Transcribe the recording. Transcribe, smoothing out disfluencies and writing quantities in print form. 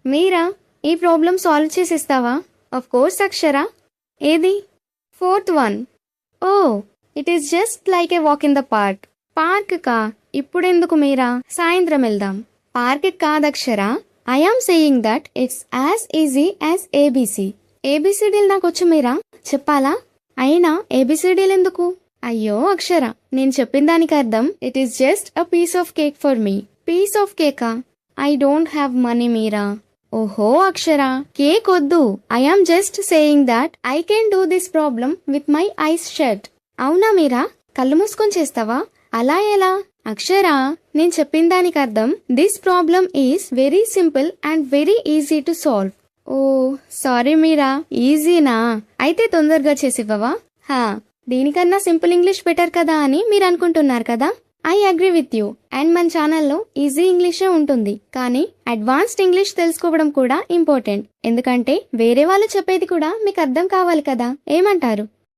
మీరా ఈ problem solve చేసిస్తావా? Of course Akshara. ఏది? Fourth one. Oh, it is just like a walk in the park. Park కా? ఇప్పుడెందుకు మీరా? సాయంత్రం వెళ్దాం. పార్క్ కాదక్షర. I am saying that it's as easy as ABC. ఏబిసిడీలు నాకొచ్చు మీరా, చెప్పాలా? అయినా ఏబిసిడీలు ఎందుకు? అయ్యో అక్షర, నేను చెప్పిన దానికి అర్థం it is just a piece of cake for me. Piece of కేకా? I don't have money Meera. ఓహో అక్షర, కేక్ వద్దు. I am just saying that I can do this problem with my eyes shut. అవునా మీరా? కళ్ళు మూసుకొని చేస్తావా? అలా ఎలా? అక్షరా, నేను చెప్పిన దానికి అర్థం this problem is very simple and very easy to solve. Oh sorry Meera, ఈజీనా? అయితే తొందరగా చేసివ్వవా? హా, దీనికన్నా సింపుల్ ఇంగ్లీష్ బెటర్ కదా అని మీరు అనుకుంటున్నారు కదా. I agree with you. And మన ఛానల్లో ఈజీ ఇంగ్లీషే ఉంటుంది, కానీ అడ్వాన్స్డ్ ఇంగ్లీష్ తెలుసుకోవడం కూడా ఇంపార్టెంట్. ఎందుకంటే వేరే వాళ్ళు చెప్పేది కూడా మీకు అర్థం కావాలి కదా. ఏమంటారు?